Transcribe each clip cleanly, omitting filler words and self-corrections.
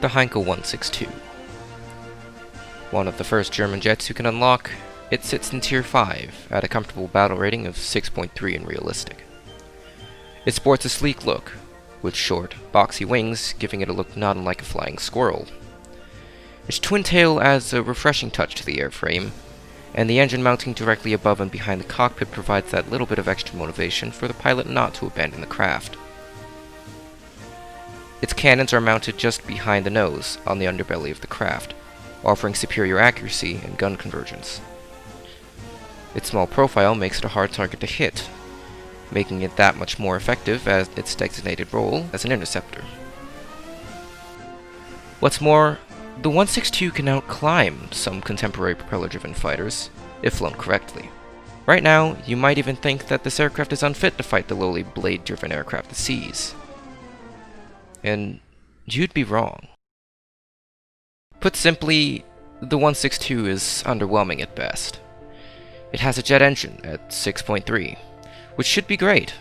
the Heinkel 162. One of the first German jets you can unlock, it sits in Tier 5 at a comfortable battle rating of 6.3 in realistic. It sports a sleek look, with short, boxy wings giving it a look not unlike a flying squirrel. Its twin tail adds a refreshing touch to the airframe, and the engine mounting directly above and behind the cockpit provides that little bit of extra motivation for the pilot not to abandon the craft. Its cannons are mounted just behind the nose, on the underbelly of the craft, offering superior accuracy and gun convergence. Its small profile makes it a hard target to hit, making it that much more effective as its designated role as an interceptor. What's more, the 162 can outclimb some contemporary propeller-driven fighters, if flown correctly. Right now, you might even think that this aircraft is unfit to fight the lowly blade-driven aircraft it sees. And you'd be wrong. Put simply, the 162 is underwhelming at best. It has a jet engine at 6.3, which should be great.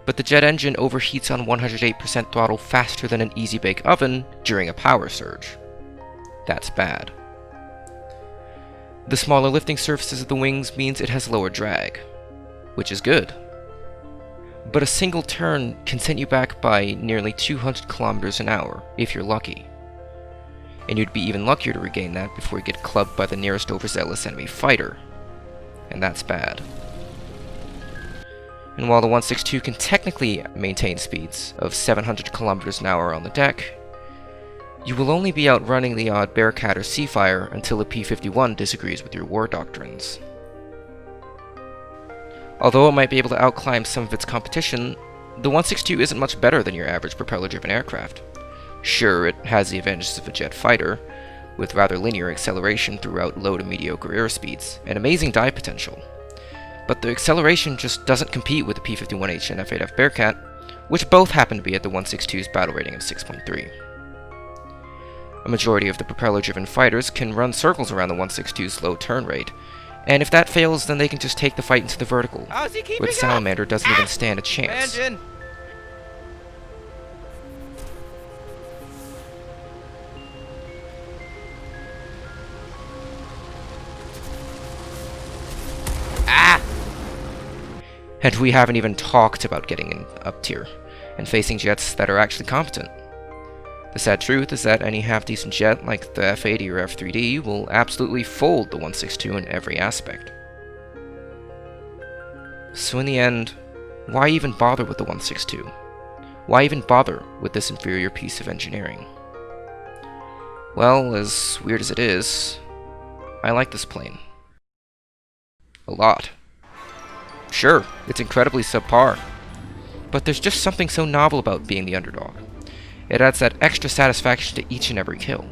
But the jet engine overheats on 108% throttle faster than an easy-bake oven during a power surge. That's bad. The smaller lifting surfaces of the wings means it has lower drag, which is good. But a single turn can send you back by nearly 200 kilometers an hour, if you're lucky. And you'd be even luckier to regain that before you get clubbed by the nearest overzealous enemy fighter. And that's bad. And while the 162 can technically maintain speeds of 700 kilometers an hour on the deck, you will only be outrunning the odd Bearcat or Seafire until the P-51 disagrees with your war doctrines. Although it might be able to outclimb some of its competition, the 162 isn't much better than your average propeller-driven aircraft. Sure, it has the advantages of a jet fighter, with rather linear acceleration throughout low to mediocre airspeeds, and amazing dive potential. But the acceleration just doesn't compete with the P-51H and F-8F Bearcat, which both happen to be at the 162's battle rating of 6.3. A majority of the propeller-driven fighters can run circles around the 162's low turn rate, and if that fails, then they can just take the fight into the vertical, where the Salamander doesn't even stand a chance. Engine. And we haven't even talked about getting in up tier, and facing jets that are actually competent. The sad truth is that any half-decent jet like the F-80 or F-3D will absolutely fold the 162 in every aspect. So in the end, why even bother with the 162? Why even bother with this inferior piece of engineering? Well, as weird as it is, I like this plane. A lot. Sure, it's incredibly subpar, but there's just something so novel about being the underdog. It adds that extra satisfaction to each and every kill.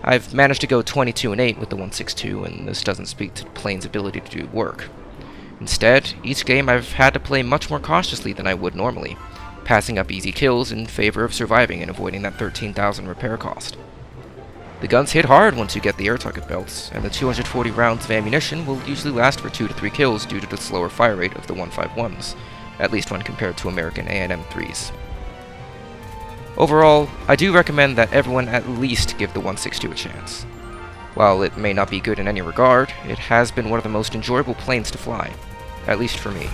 I've managed to go 22-8 with the 162, and this doesn't speak to the plane's ability to do work. Instead, each game I've had to play much more cautiously than I would normally, passing up easy kills in favor of surviving and avoiding that 13,000 repair cost. The guns hit hard once you get the air target belts, and the 240 rounds of ammunition will usually last for 2 to 3 kills due to the slower fire rate of the 151s, at least when compared to American A&M3s. Overall, I do recommend that everyone at least give the 162 a chance. While it may not be good in any regard, it has been one of the most enjoyable planes to fly, at least for me.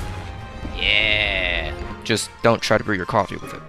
Yeah. Just don't try to brew your coffee with it.